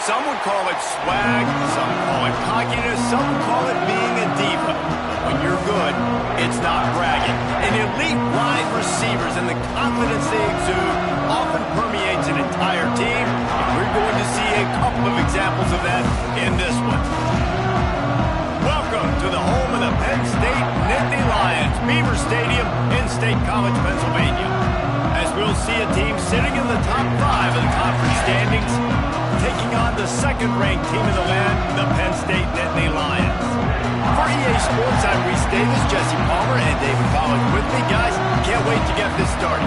Some would call it swag, some call it cockiness, some would call it being a diva. When you're good, it's not bragging. And elite wide receivers and the confidence they exude often permeates an entire team, and we're going to see a couple of examples of that in this one. Welcome to the home of the Penn State Nittany Lions, Beaver Stadium in State College, Pennsylvania. As we'll see a team sitting in the top 5 of the conference standings, taking on the second-ranked team in the land, the Penn State Nittany Lions. For EA Sports, I'm Reese Davis, Jesse Palmer, and David Pollack with me. Guys, can't wait to get this started.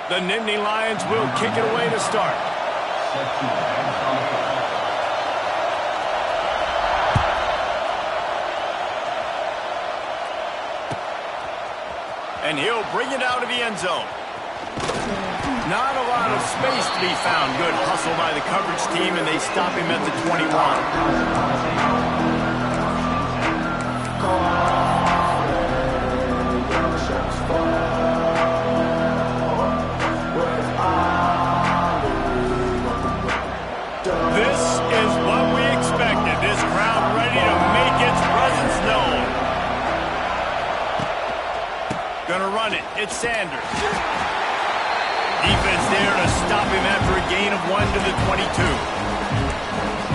The Nittany Lions will kick it away to start. And he'll bring it out of the end zone. Not a lot of space to be found. Good hustle by the coverage team, and they stop him at the 21. Gonna run it. It's Sanders. Defense there to stop him after a gain of 1 to the 22.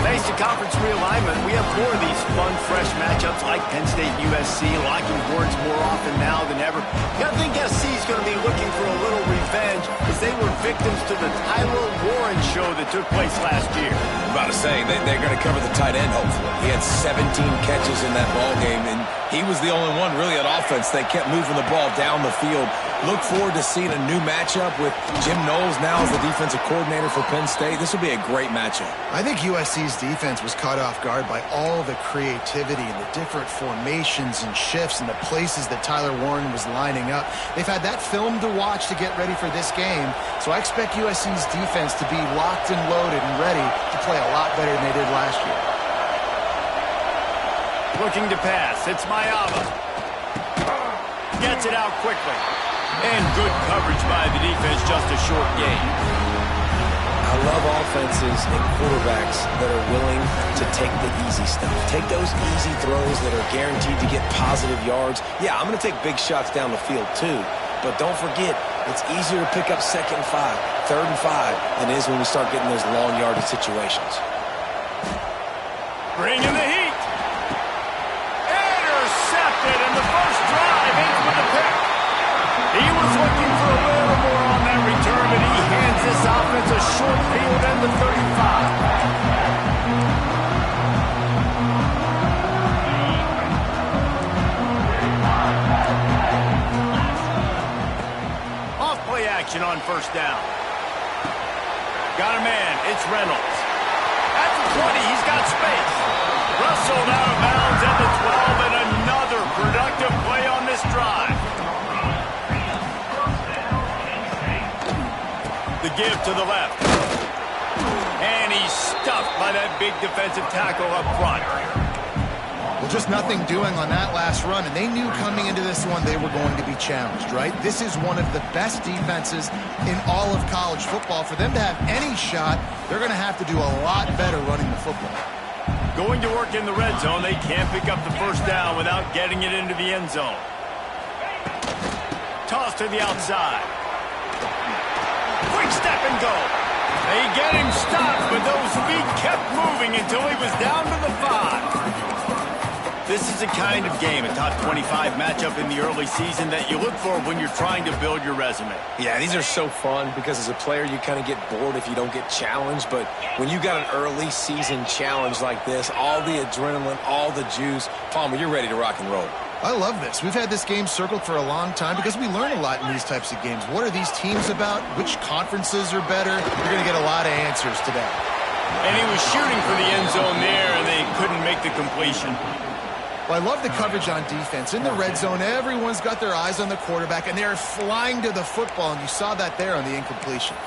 Thanks to conference realignment, we have more of these fun, fresh matchups like Penn State USC, locking horns more often now than ever. You gotta think SC's gonna be looking for a little revenge as they were victims to the Tyler Warren show that took place last year. I'm about to say, they're gonna cover the tight end, hopefully. He had 17 catches in that ball game, and he was the only one really on offense. They kept moving the ball down the field. Look forward to seeing a new matchup with Jim Knowles now as the defensive coordinator for Penn State. This will be a great matchup. I think USC's defense was caught off guard by all the creativity and the different formations and shifts and the places that Tyler Warren was lining up. They've had that film to watch to get ready for this game, so I expect USC's defense to be locked and loaded and ready to play a lot better than they did last year. Looking to pass. It's Mayava. Gets it out quickly. And good coverage by the defense, just a short gain. I love offenses and quarterbacks that are willing to take the easy stuff. Take those easy throws that are guaranteed to get positive yards. Yeah, I'm going to take big shots down the field too. But don't forget, it's easier to pick up 2nd and 5, 3rd and 5 than it is when we start getting those long yardage situations. Bringing the heat. Intercepted in the first drive. Ends with the pick. He was looking for a little more on that return, but he hands this offense a short field and the 35. Off play action on first down. Got a man. It's Reynolds. At the 20, he's got space. Rustled out of bounds at the 12, and another productive play on this drive. The give to the left. And he's stuffed by that big defensive tackle up front. Well, just nothing doing on that last run, and they knew coming into this one they were going to be challenged, right? This is one of the best defenses in all of college football. For them to have any shot, they're going to have to do a lot better running the football. Going to work in the red zone, they can't pick up the first down without getting it into the end zone. Toss to the outside. Quick step and go. They get him stopped, but those feet kept moving until he was down to the 5. This is the kind of game, a top 25 matchup in the early season, that you look for when you're trying to build your resume. Yeah, these are so fun because as a player, you kind of get bored if you don't get challenged. But when you got an early season challenge like this, all the adrenaline, all the juice, Palmer, you're ready to rock and roll. I love this. We've had this game circled for a long time because we learn a lot in these types of games. What are these teams about? Which conferences are better? You're going to get a lot of answers today. And he was shooting for the end zone there, and they couldn't make the completion. Well, I love the coverage on defense. In the red zone, everyone's got their eyes on the quarterback, and they're flying to the football, and you saw that there on the incompletion.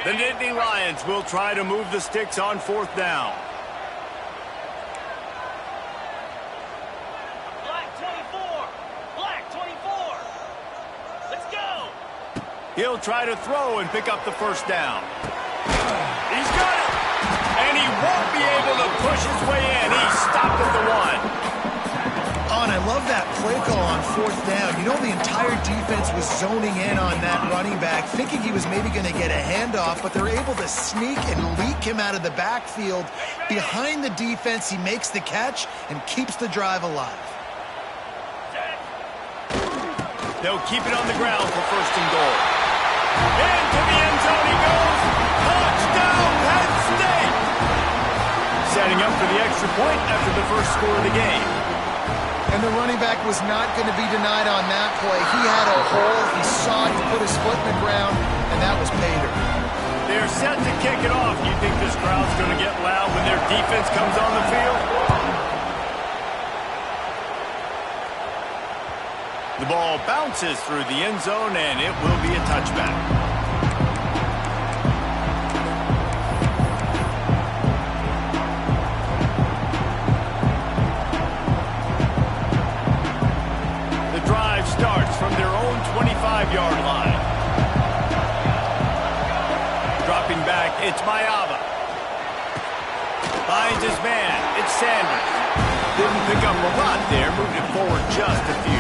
The Nittany Lions will try to move the sticks on 4th down. He'll try to throw and pick up the 1st down. He's got it! And he won't be able to push his way in. He's stopped at the 1. Oh, and I love that play call on 4th down. You know, the entire defense was zoning in on that running back, thinking he was maybe going to get a handoff, but they're able to sneak and leak him out of the backfield. Behind the defense, he makes the catch and keeps the drive alive. They'll keep it on the ground for 1st and goal. Into the end zone he goes. Touchdown, Penn State! Setting up for the extra point after the first score of the game. And the running back was not going to be denied on that play. He had a hole. He saw it. He put his foot in the ground, and that was pay dirt. They're set to kick it off. You think this crowd's going to get loud when their defense comes on the field? The ball bounces through the end zone, and it will be a touchback. The drive starts from their own 25-yard line. Dropping back, it's Mayava. Finds his man, it's Sanders. Didn't pick up a lot there, moved it forward just a few.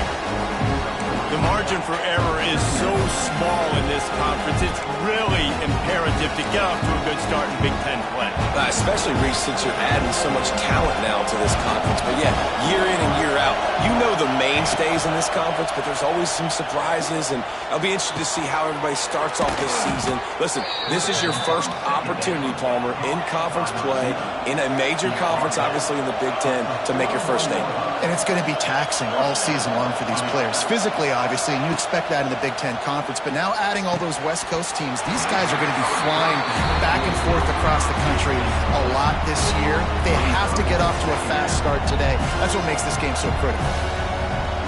The margin for error is so small in this conference, it's really imperative to get off to a good start in Big Ten play. Especially, Reese, since you're adding so much talent now to this conference. But yeah, year in and year out, you know the mainstays in this conference, but there's always some surprises, and I'll be interested to see how everybody starts off this season. Listen, this is your first opportunity, Palmer, in conference play, in a major conference, obviously in the Big Ten, to make your first statement. And it's going to be taxing all season long for these players. Physically, obviously, and you expect that in the Big Ten Conference. But now adding all those West Coast teams, these guys are going to be flying back and forth across the country a lot this year. They have to get off to a fast start today. That's what makes this game so critical.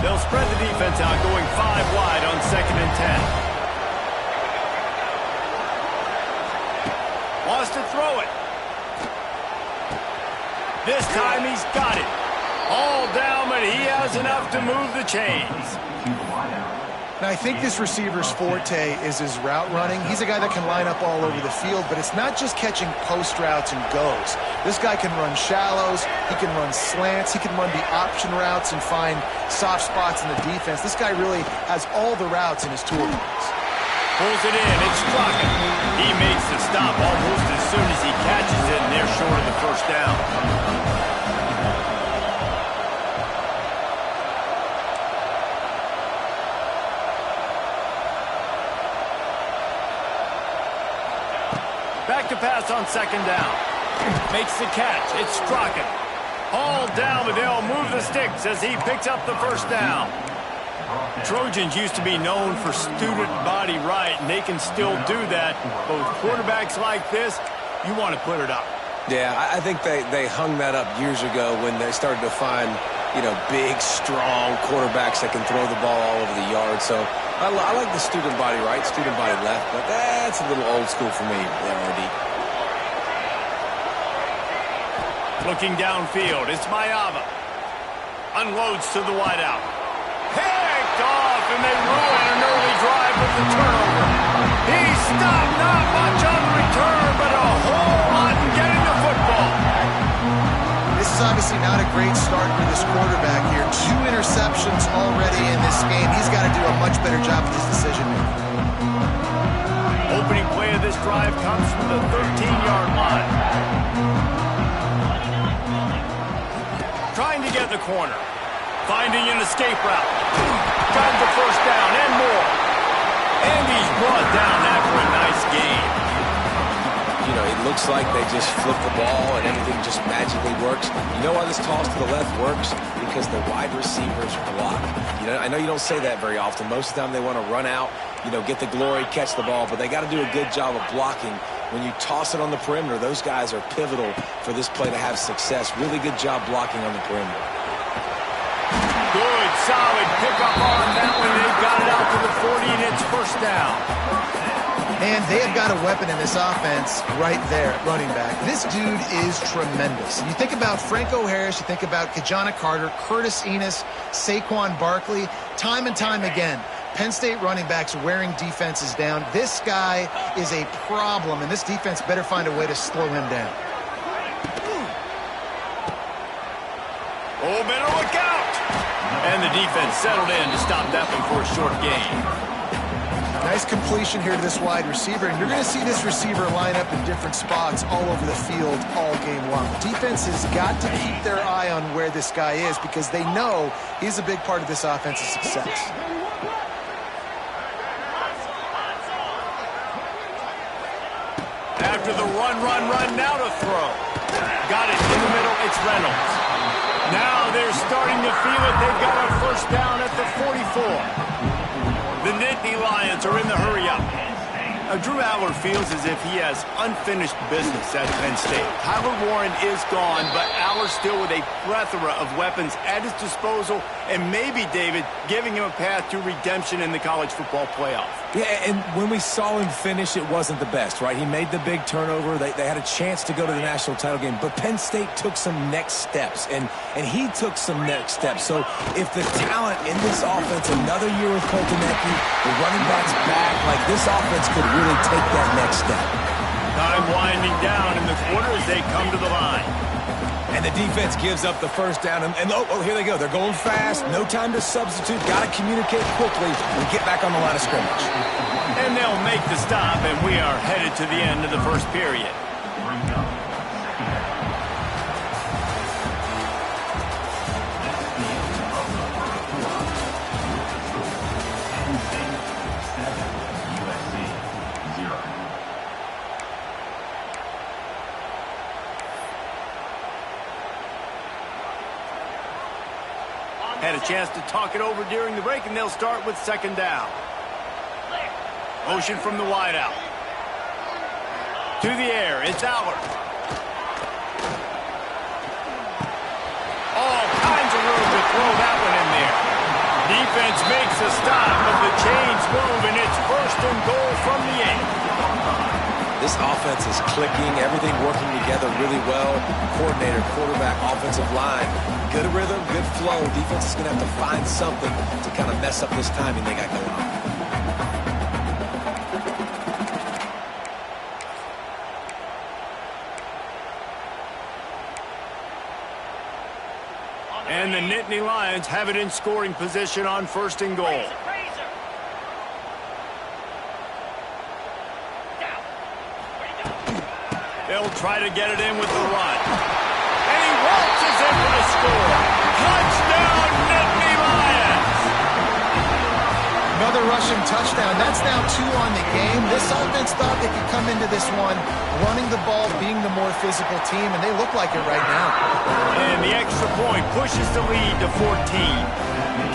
They'll spread the defense out, going 5 wide on 2nd and 10. Wants to throw it. This time he's got it. All down, but he has enough to move the chains. Now, I think this receiver's forte is his route running. He's a guy that can line up all over the field, but it's not just catching post routes and goes. This guy can run shallows, he can run slants, he can run the option routes and find soft spots in the defense. This guy really has all the routes in his toolbox. Pulls it in, it's Strachan. He makes the stop almost as soon as he catches it, and they're short of the 1st down. Back to pass on 2nd down. Makes the catch. It's Strachan. All down, but they'll move the sticks as he picks up the 1st down. Trojans used to be known for student body right, and they can still do that. Both quarterbacks like this, you want to put it up. Yeah, I think they hung that up years ago when they started to find, you know, big, strong quarterbacks that can throw the ball all over the yard. So I like the student body right, student body left, but that's a little old school for me, RD. Looking downfield, it's Mayava. Unloads to the wideout. Picked off, and they ruin an early drive with the turnover. He stopped, not much on the return, but a whole lot in getting the football. This is obviously not a great start for this quarterback here. 2 interceptions already in this game. He's got to do a much better job with his decision-making. Opening play of this drive comes from the 13-yard line. Trying to get the corner. Finding an escape route. Got the 1st down and more. And he's brought down after a nice game. You know, know, it looks like they just flip the ball and everything just magically works. You know why this toss to the left works? Because the wide receivers block. You know, I know you don't say that very often. Most of the time they want to run out, you know, get the glory, catch the ball, but they got to do a good job of blocking. When you toss it on the perimeter, those guys are pivotal for this play to have success. Really good job blocking on the perimeter. Good, solid pickup on that one. They've got it out to the 40, and it's first down. And they have got a weapon in this offense right there at running back. This dude is tremendous. You think about Franco Harris, you think about Kajana Carter, Curtis Enis, Saquon Barkley. Time and time again, Penn State running backs wearing defenses down. This guy is a problem, and this defense better find a way to slow him down. Oh, better look out! And the defense settled in to stop that one for a short gain. Nice completion here to this wide receiver, and you're going to see this receiver line up in different spots all over the field all game long. Defense has got to keep their eye on where this guy is because they know he's a big part of this offense's success. After the run, now to throw. Got it in the middle, it's Reynolds. Now they're starting to feel it. They've got a first down at the 44. The Nittany Lions are in the hurry-up. Drew Allar feels as if he has unfinished business at Penn State. Tyler Warren is gone, but Allar still with a plethora of weapons at his disposal, and maybe, David, giving him a path to redemption in the college football playoff. Yeah, and when we saw him finish, it wasn't the best, right? He made the big turnover. They had a chance to go to the national title game, but Penn State took some next steps, and he took some next steps. So if the talent in this offense, another year with Colton Ecke, the running backs back, like this offense could really take that next step. Time winding down in the quarter as they come to the line. And the defense gives up the first down. And oh, here they go. They're going fast. No time to substitute. Got to communicate quickly and get back on the line of scrimmage. And they'll make the stop, and we are headed to the end of the first period. Had a chance to talk it over during the break, and they'll start with second down. Motion from the wideout. To the air, it's Allar. All kinds of room to throw that one in there. Defense makes a stop, but the chains move, and it's first and goal from the 8. This offense is clicking, everything working together really well. Coordinator, quarterback, offensive line. Good rhythm, good flow. Defense is going to have to find something to kind of mess up this timing they got going on. And the Nittany Lions have it in scoring position on first and goal. They'll try to get it in with the run. And he waltzes in for the score. Touchdown, Nittany Lions! Another rushing touchdown. That's now 2 on the game. This offense thought they could come into this one running the ball, being the more physical team, and they look like it right now. And the extra point pushes the lead to 14.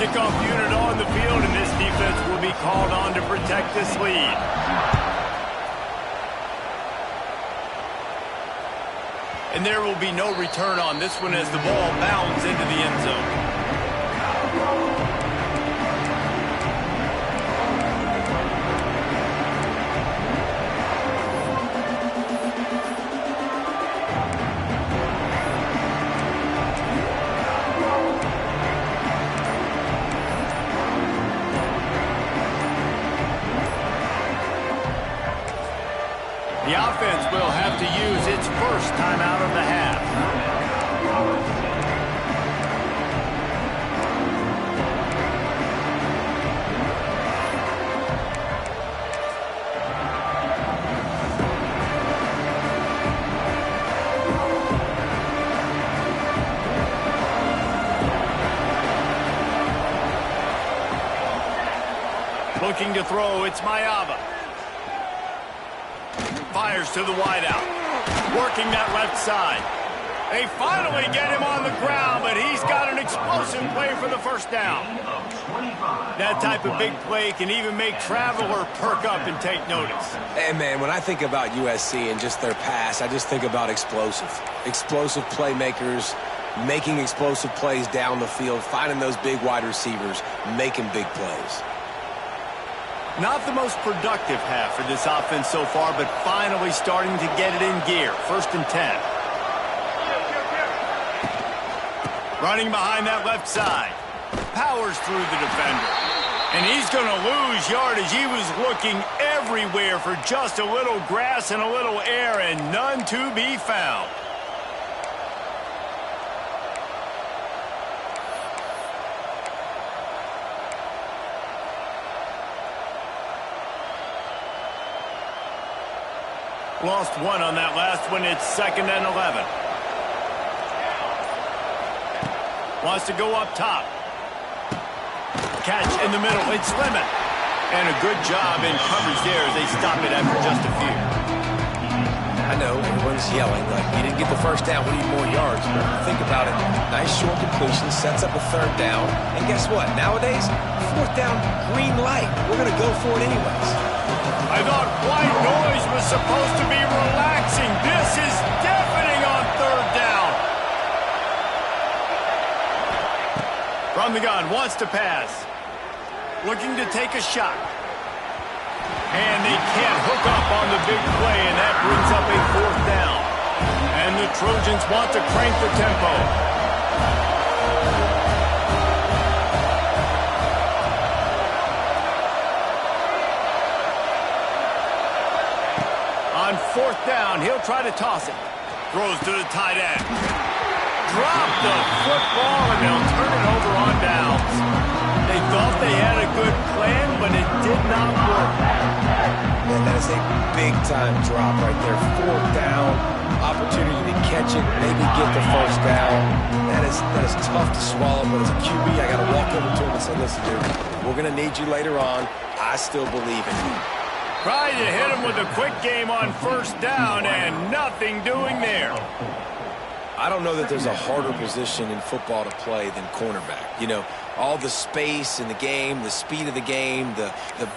Kickoff unit on the field, and this defense will be called on to protect this lead. And there will be no return on this one as the ball bounds into the end zone. The offense will have to use its first timeout of the half. Looking to throw, it's Maiava. Fires to the wideout. working that left side. They finally get him on the ground, but he's got an explosive play for the first down. That type of big play can even make Traveler perk up and take notice. And, man, when I think about USC and just their pass, I just think about explosive. Explosive playmakers, making explosive plays down the field, finding those big wide receivers, making big plays. Not the most productive half for this offense so far, but finally starting to get it in gear. 1st and 10. Running behind that left side. Powers through the defender. And he's going to lose yardage. He was looking everywhere for just a little grass and a little air, and none to be found. Lost one on that last one. It's 2nd and 11. Wants to go up top. Catch in the middle. It's Lemon. And a good job in coverage there as they stop it after just a few. I know everyone's yelling like, you didn't get the first down, we need more yards. But think about it. Nice short completion, sets up a 3rd down. And guess what? Nowadays, 4th down, green light. We're going to go for it anyways. I thought white noise was supposed to be relaxing. This is deafening on 3rd down. From the gun, wants to pass. Looking to take a shot. And they can't hook up on the big play, and that brings up a 4th down. And the Trojans want to crank the tempo. On 4th down, he'll try to toss it. Throws to the tight end. Drop the football, and they'll turn it over on downs. They thought they had a good plan, but it did not work. Man, that is a big-time drop right there. 4th down, opportunity to catch it, maybe get the 1st down. That is tough to swallow, but as a QB, I got to walk over to him and say, listen, dude, we're going to need you later on. I still believe in you. Tried to hit him with a quick game on 1st down, and nothing doing there. I don't know that there's a harder position in football to play than cornerback. You know, all the space in the game, the speed of the game, the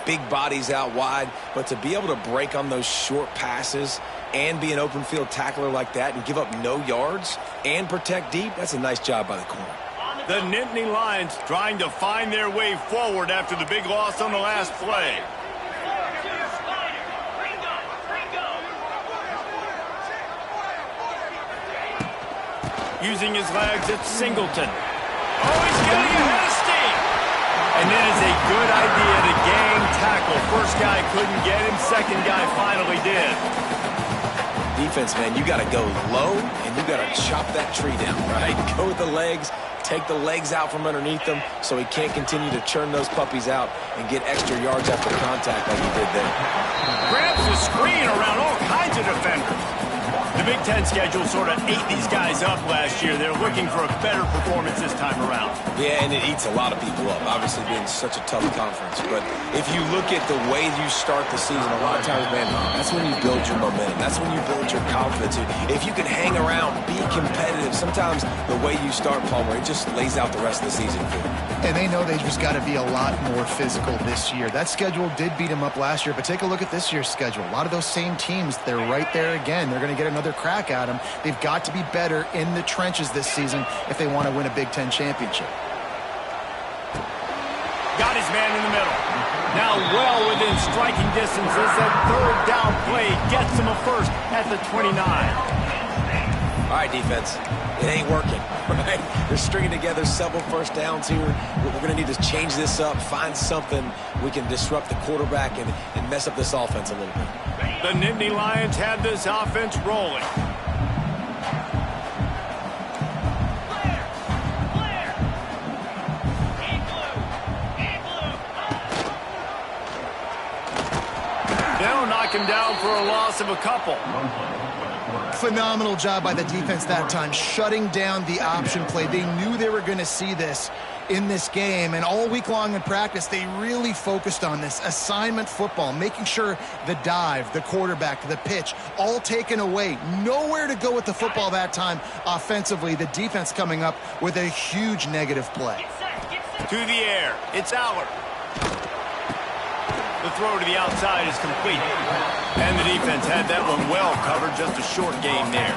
big bodies out wide. But to be able to break on those short passes and be an open field tackler like that and give up no yards and protect deep, that's a nice job by the corner. The Nittany Lions trying to find their way forward after the big loss on the last play. Using his legs, it's Singleton. Oh, he's getting ahead of steam. And then it's a good idea to gang tackle. First guy couldn't get him. Second guy finally did. Defense, man, you got to go low, and you got to chop that tree down, right? Go with the legs, take the legs out from underneath them so he can't continue to churn those puppies out and get extra yards after contact like he did there. Grabs the screen around all kinds of defenders. The Big Ten schedule sort of ate these guys up last year. They're looking for a better performance this time around. Yeah, and it eats a lot of people up, obviously being such a tough conference. But if you look at the way you start the season, a lot of times, man, that's when you build your momentum. That's when you build your confidence. If you can hang around, be competitive, sometimes the way you start, Palmer, it just lays out the rest of the season for you. And they know they just got to be a lot more physical this year. That schedule did beat them up last year, but take a look at this year's schedule. A lot of those same teams, they're right there again. They're going to get another crack at them. They've got to be better in the trenches this season if they want to win a Big Ten championship. Got his man in the middle. Now well within striking distance as that 3rd down play gets him a first at the 29. All right, defense. It ain't working, right? They're stringing together several first downs here. We're going to need to change this up, find something we can disrupt the quarterback and mess up this offense a little bit. The Nittany Lions had this offense rolling. They'll knock him down for a loss of a couple. Phenomenal job by the defense that time, shutting down the option play. They knew they were going to see this, in this game, and all week long in practice, they really focused on this assignment football, making sure the dive, the quarterback, the pitch, all taken away. Nowhere to go with the football that time offensively. The defense coming up with a huge negative play. To the air, it's Aller. The throw to the outside is complete. And the defense had that one well covered, just a short gain there.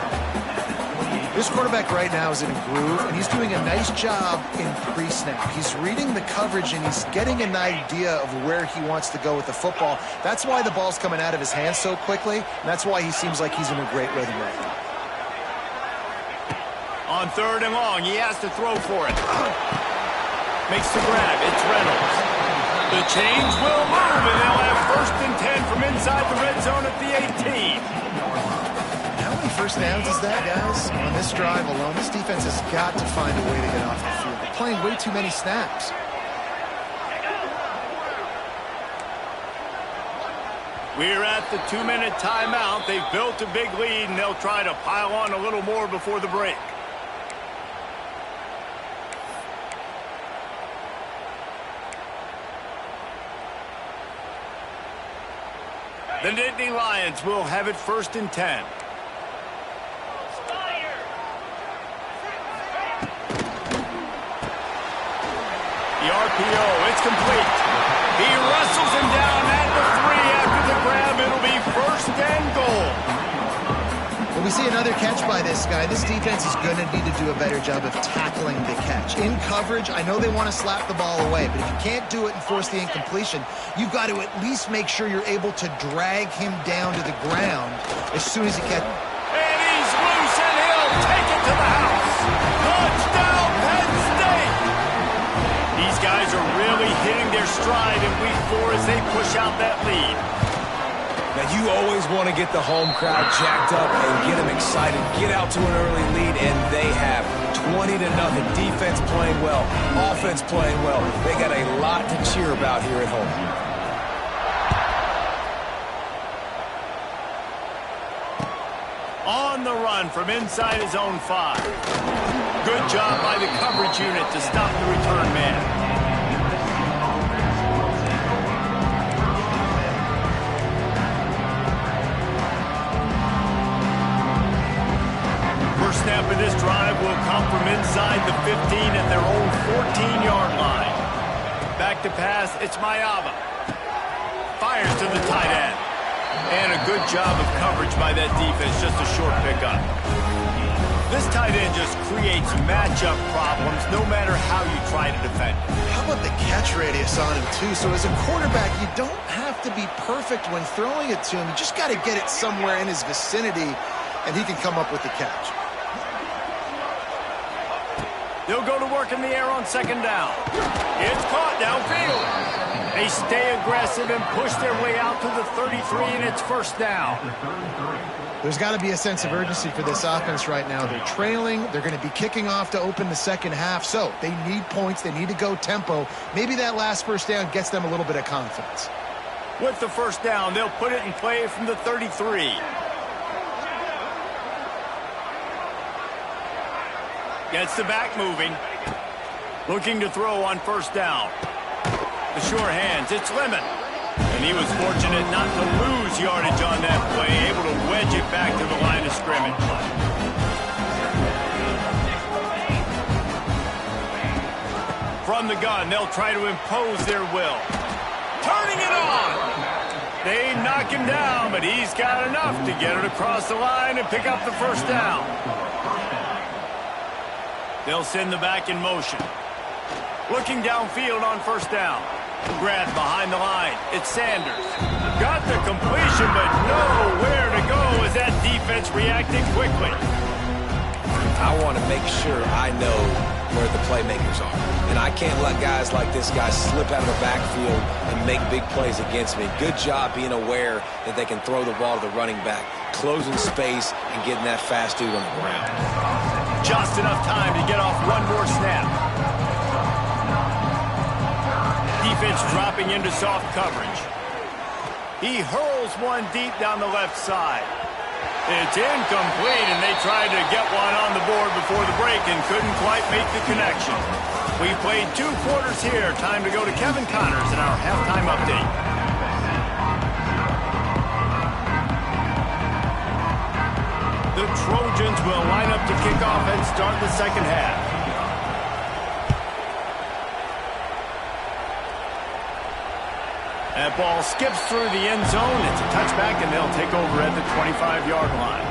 This quarterback right now is in a groove, and he's doing a nice job in pre-snap. He's reading the coverage, and he's getting an idea of where he wants to go with the football. That's why the ball's coming out of his hands so quickly, and that's why he seems like he's in a great rhythm right now. On 3rd and long, he has to throw for it. Makes the grab. It's Reynolds. The change will move, and they'll have 1st and 10 from inside the red zone at the 18. How many first downs is that, guys? On this drive alone, this defense has got to find a way to get off the field. They're playing way too many snaps. We're at the 2-minute timeout. They've built a big lead, and they'll try to pile on a little more before the break. The Nittany Lions will have it 1st and 10. The RPO, it's complete. He wrestles him down at the 3 after the grab. It'll be 1st and goal. When we see another catch by this guy, this defense is going to need to do a better job of tackling the catch. In coverage, I know they want to slap the ball away, but if you can't do it and force the incompletion, you've got to at least make sure you're able to drag him down to the ground as soon as he catches. And he's loose, and he'll take it to the house. Touchdown, Penn State! These guys are really hitting their stride in Week 4 as they push out that lead. Now, you always want to get the home crowd jacked up and get them excited. Get out to an early lead, and they have 20-0. Defense playing well, offense playing well. They got a lot to cheer about here at home. On the run from inside his own 5. Good job by the coverage unit to stop the return man. Snap of this drive will come from inside the 15 at their own 14-yard line. Back to pass, it's Mayava. Fires to the tight end. And a good job of coverage by that defense, just a short pickup. This tight end just creates matchup problems no matter how you try to defend it. How about the catch radius on him, too? So as a quarterback, you don't have to be perfect when throwing it to him. You just got to get it somewhere in his vicinity, and he can come up with the catch. They'll go to work in the air on 2nd down. It's caught downfield. They stay aggressive and push their way out to the 33, and it's 1st down. There's got to be a sense of urgency for this offense right now. They're trailing. They're going to be kicking off to open the second half. So they need points. They need to go tempo. Maybe that last 1st down gets them a little bit of confidence. With the 1st down, they'll put it in play from the 33. Gets the back moving. Looking to throw on 1st down. The sure hands, it's Lemon. And he was fortunate not to lose yardage on that play, able to wedge it back to the line of scrimmage. From the gun, they'll try to impose their will. Turning it on! They knock him down, but he's got enough to get it across the line and pick up the 1st down. They'll send the back in motion. Looking downfield on 1st down. Grab behind the line. It's Sanders. Got the completion, but nowhere to go as that defense reacted quickly. I want to make sure I know where the playmakers are. And I can't let guys like this guy slip out of the backfield and make big plays against me. Good job being aware that they can throw the ball to the running back, closing space, and getting that fast dude on the ground. Just enough time to get off one more snap. Defense dropping into soft coverage. He hurls one deep down the left side. It's incomplete, and they tried to get one on the board before the break and couldn't quite make the connection. We've played 2 quarters here. Time to go to Kevin Connors in our halftime update. The Trojans will line up to kick off and start the second half. That ball skips through the end zone. It's a touchback, and they'll take over at the 25-yard line.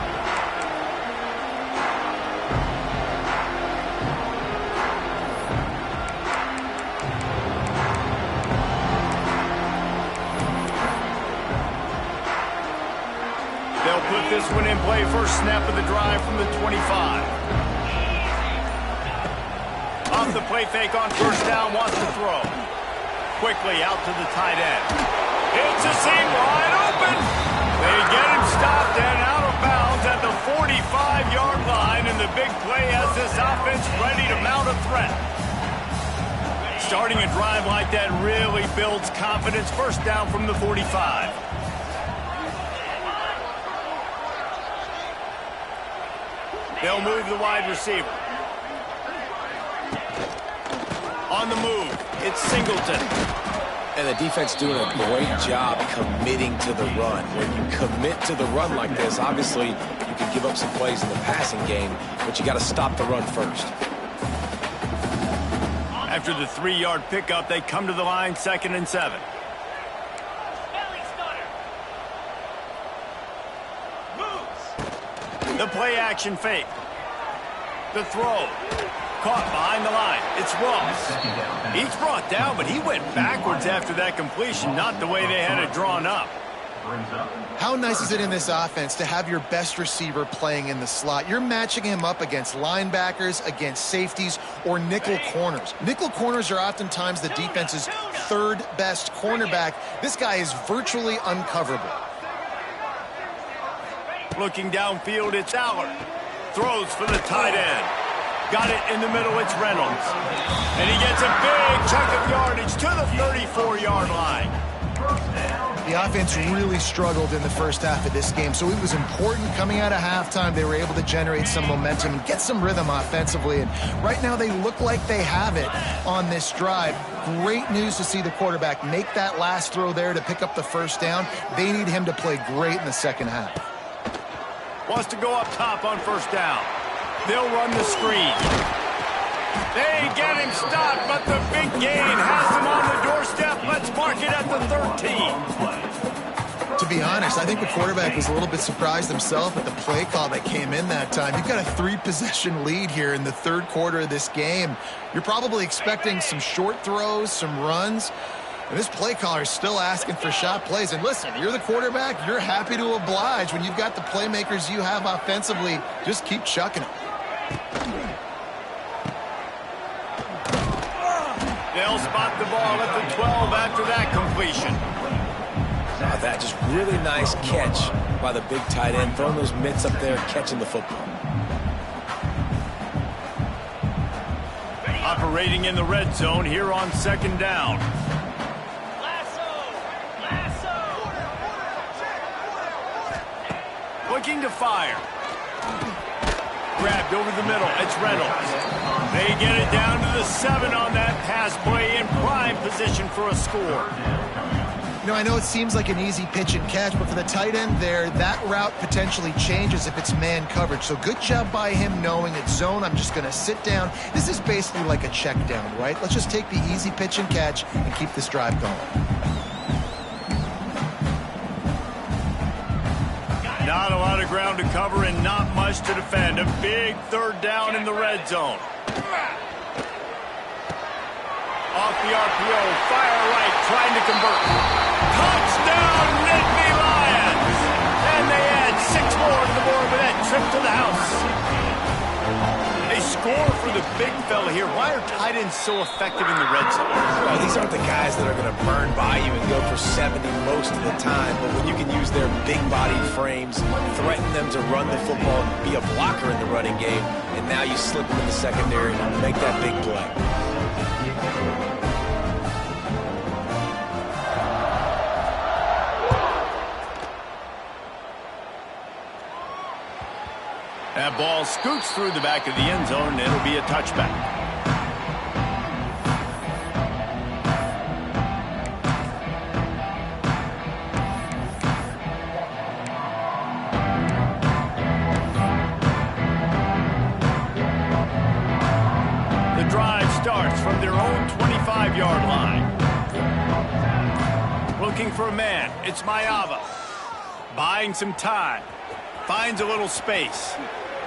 They'll put this one in play. First snap of the drive from the 25. Off the play fake on first down, wants to throw. Quickly out to the tight end. It's a seam wide open. They get him stopped and out of bounds at the 45-yard line, and the big play has this offense ready to mount a threat. Starting a drive like that really builds confidence. First down from the 45. They'll move the wide receiver. On the move, it's Singleton. And the defense doing a great job committing to the run. When you commit to the run like this, obviously you can give up some plays in the passing game, but you got to stop the run first. After the 3-yard pickup, they come to the line, 2nd and 7. The play action fake. The throw. Caught behind the line. It's Ross. He's brought down, but he went backwards after that completion, not the way they had it drawn up. How nice is it in this offense to have your best receiver playing in the slot? You're matching him up against linebackers, against safeties, or nickel corners. Nickel corners are oftentimes the defense's 3rd best cornerback. This guy is virtually uncoverable. Looking downfield, it's Allard. Throws for the tight end. Got it in the middle, it's Reynolds. And he gets a big chunk of yardage to the 34-yard line. The offense really struggled in the first half of this game, so it was important coming out of halftime. They were able to generate some momentum and get some rhythm offensively, and right now they look like they have it on this drive. Great news to see the quarterback make that last throw there to pick up the first down. They need him to play great in the second half. Wants to go up top on first down. They'll run the screen. They get him stopped, but the big gain has them on the doorstep. Let's mark it at the 13. To be honest, I think the quarterback was a little bit surprised himself at the play call that came in that time. You've got a 3-possession lead here in the 3rd quarter of this game. You're probably expecting some short throws, some runs. And this play caller is still asking for shot plays. And listen, you're the quarterback. You're happy to oblige. When you've got the playmakers you have offensively, just keep chucking them. They'll spot the ball at the 12 after that completion. That just really nice catch by the big tight end, throwing those mitts up there, catching the football. Operating in the red zone here on 2nd down. Looking to fire. Grabbed over the middle. It's Reynolds. They get it down to the 7 on that pass play, in prime position for a score. You know, I know it seems like an easy pitch and catch, but for the tight end there, that route potentially changes if it's man coverage. So good job by him knowing it's zone. I'm just going to sit down. This is basically like a check down, right? Let's just take the easy pitch and catch and keep this drive going. Not a lot of ground to cover and not much to defend. A big 3rd down in the red zone. Off the RPO, fire right, trying to convert. Touchdown, Nittany Lions! And they add 6 more to the board with that trip to the house. They score for the big fella here. Why are tight ends so effective in the red zone? Well, these aren't the guys that are going to burn by you and go for 70 most of the time, but when you can use their big-bodied frames, threaten them to run the football, be a blocker in the running game, and now you slip them in the secondary and make that big play. That ball scoots through the back of the end zone, and it'll be a touchback. starts from their own 25-yard line. Looking for a man. It's Maiava. Buying some time. Finds a little space.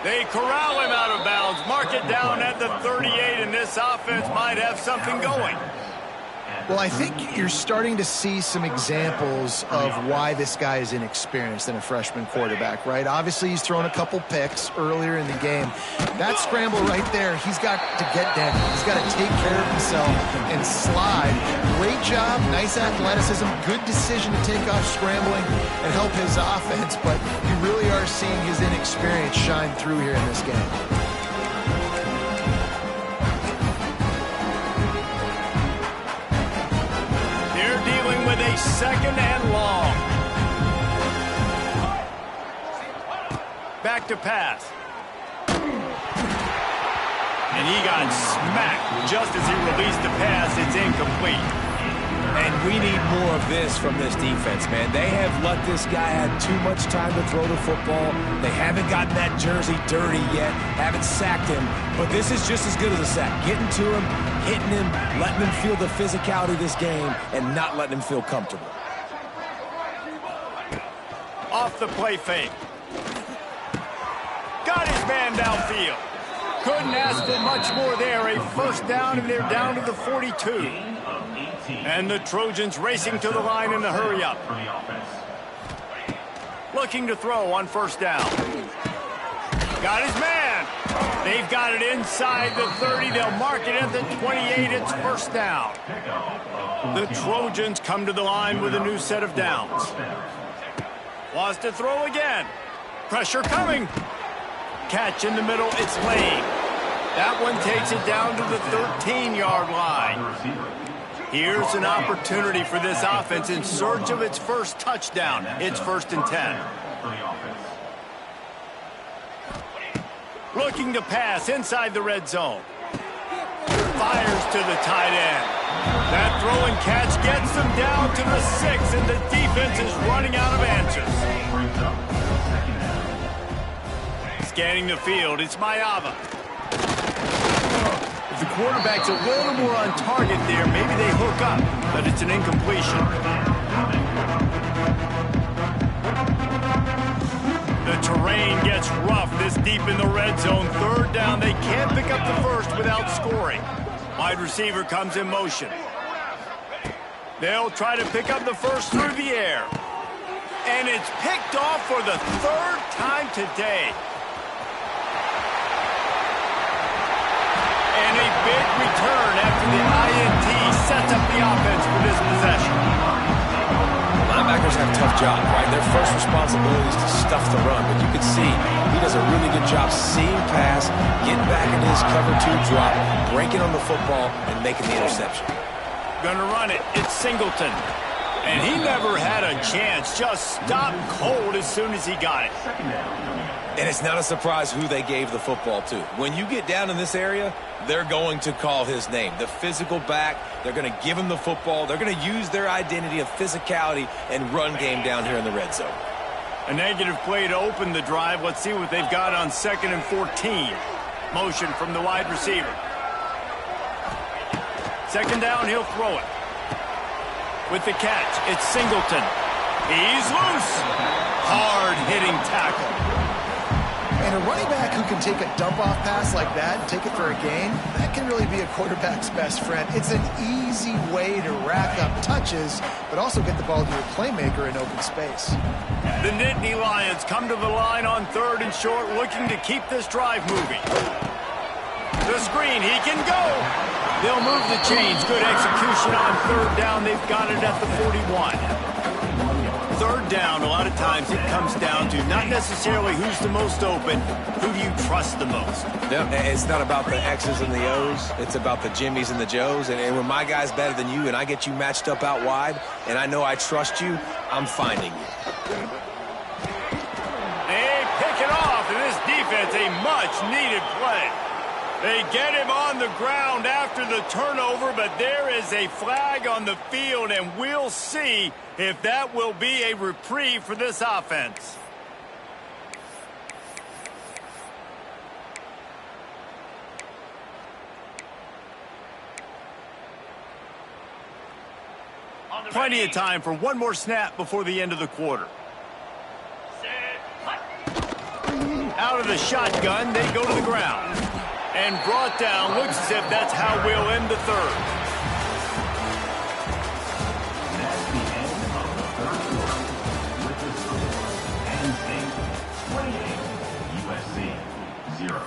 They corral him out of bounds. Mark it down at the 38, and this offense might have something going. Well, I think you're starting to see some examples of why this guy is inexperienced in a freshman quarterback, right? Obviously, he's thrown a couple picks earlier in the game. That scramble right there, he's got to get down. He's got to take care of himself and slide. Great job, nice athleticism, good decision to take off scrambling and help his offense, but you really are seeing his inexperience shine through here in this game. With a second and long. Back to pass. And he got smacked just as he released the pass. It's incomplete. And we need more of this from this defense, man. They have let this guy have too much time to throw the football. They haven't gotten that jersey dirty yet, haven't sacked him. But this is just as good as a sack. Getting to him, hitting him, letting him feel the physicality of this game, and not letting him feel comfortable. Off the play fake. Got his man downfield. Couldn't ask for much more there. A first down, and they're down to the 42. And the Trojans racing to the line in the hurry-up. Looking to throw on first down. Got his man. They've got it inside the 30. They'll mark it at the 28. It's first down. The Trojans come to the line with a new set of downs. Wants to throw again. Pressure coming. Catch in the middle. It's Lane. That one takes it down to the 13-yard line. Here's an opportunity for this offense in search of its first touchdown. It's 1st and 10. Looking to pass inside the red zone. Fires to the tight end. That throw and catch gets them down to the 6, and the defense is running out of answers. Scanning the field, it's Maiava. If the quarterback's a little more on target there, maybe they hook up, but it's an incompletion. The terrain gets rough this deep in the red zone. 3rd down, they can't pick up the first without scoring. Wide receiver comes in motion. They'll try to pick up the first through the air. And it's picked off for the 3rd time today. And a big return after the INT sets up the offense for this possession. Linebackers have a tough job, right? Their first responsibility is to stuff the run, but you can see he does a really good job seeing pass, getting back into his cover 2 drop, breaking on the football, and making the interception. Gonna run it. It's Singleton. And he never had a chance. Just stopped cold as soon as he got it. And it's not a surprise who they gave the football to. When you get down in this area, they're going to call his name. The physical back, they're going to give him the football. They're going to use their identity of physicality and run game down here in the red zone. A negative play to open the drive. Let's see what they've got on 2nd and 14. Motion from the wide receiver. 2nd down, he'll throw it. With the catch, it's Singleton. He's loose. Hard-hitting tackle. And a running back who can take a dump-off pass like that and take it for a gain, that can really be a quarterback's best friend. It's an easy way to rack up touches, but also get the ball to your playmaker in open space. The Nittany Lions come to the line on 3rd and short, looking to keep this drive moving. The screen, he can go. They'll move the chains. Good execution on 3rd down. They've got it at the 41. 3rd down, a lot of times it comes down to not necessarily who's the most open, who do you trust the most? Yeah, it's not about the X's and the O's. It's about the Jimmies and the Joes. And when my guy's better than you and I get you matched up out wide and I know I trust you, I'm finding you. They pick it off, and this defense, a much-needed play. They get him on the ground after the turnover, but there is a flag on the field, and we'll see if that will be a reprieve for this offense. Plenty of time for one more snap before the end of the quarter. Out of the shotgun, they go to the ground. And brought down. Looks as if that's how we'll end the third. That's the end of the third quarter with the score. Penn State 28, USC 0.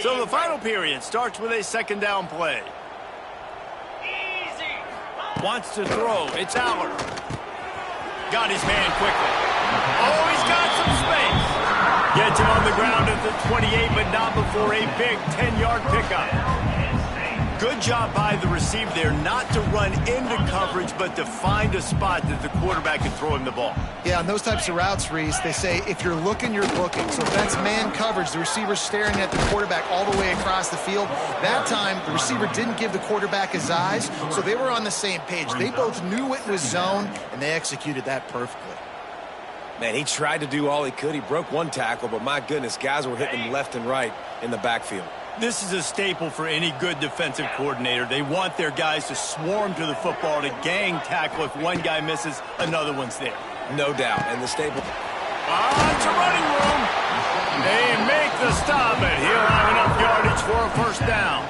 So the final period starts with a second down play. Wants to throw. It's Aller. Got his man quickly. Oh, he's got some space. Gets him on the ground at the 28, but not before a big 10-yard pickup. Good job by the receiver there not to run into coverage, but to find a spot that the quarterback can throw him the ball. Yeah, on those types of routes, Reese, they say if you're looking, you're looking. So if that's man coverage, the receiver's staring at the quarterback all the way across the field. That time, the receiver didn't give the quarterback his eyes, so they were on the same page. They both knew it was zone, and they executed that perfectly. Man, he tried to do all he could. He broke one tackle, but my goodness, guys were hitting him left and right in the backfield. This is a staple for any good defensive coordinator. They want their guys to swarm to the football, to gang tackle. If one guy misses, another one's there. No doubt. And the staple... It's a running room. They make the stop, and he'll have enough yardage for a first down.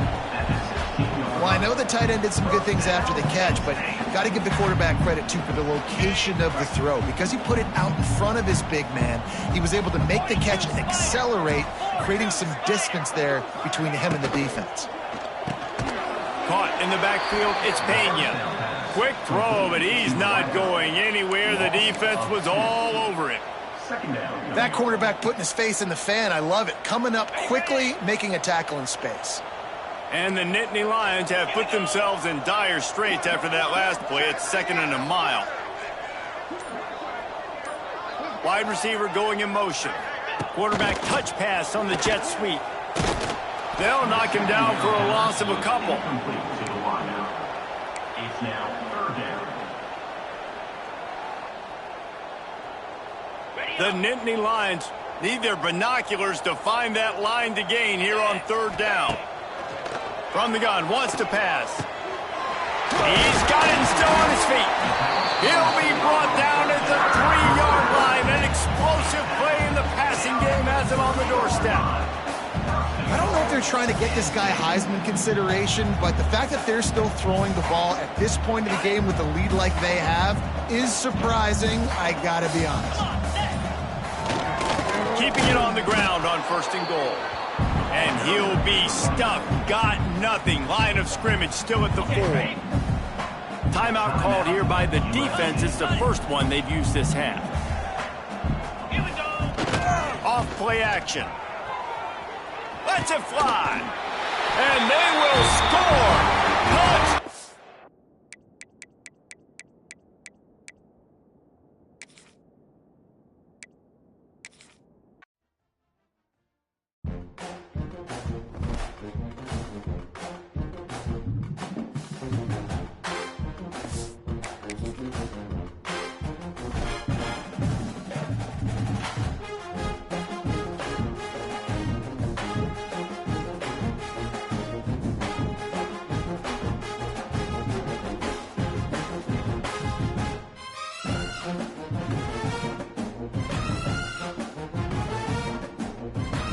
Well, I know the tight end did some good things after the catch, but got to give the quarterback credit, too, for the location of the throw. Because he put it out in front of his big man, he was able to make the catch and accelerate, creating some distance there between him and the defense. Caught in the backfield, it's Pena. Quick throw, but he's not going anywhere. The defense was all over him. That quarterback putting his face in the fan, I love it. Coming up quickly, making a tackle in space. And the Nittany Lions have put themselves in dire straits after that last play. It's 2nd and a mile. Wide receiver going in motion. Quarterback touch pass on the jet sweep. They'll knock him down for a loss of a couple. It's now 3rd down. The Nittany Lions need their binoculars to find that line to gain here on 3rd down. From the gun, wants to pass. He's got it still on his feet. He'll be brought down at the 3-yard line. An explosive play in the passing game has him on the doorstep. I don't know if they're trying to get this guy Heisman consideration, but the fact that they're still throwing the ball at this point of the game with a lead like they have is surprising, I gotta be honest. Keeping it on the ground on 1st and goal. And he'll be stuck. Got nothing. Line of scrimmage still at the 4. Timeout called here by the defense. It's the first one they've used this half. Off play action. Lets it fly. And they will score. Touchdown!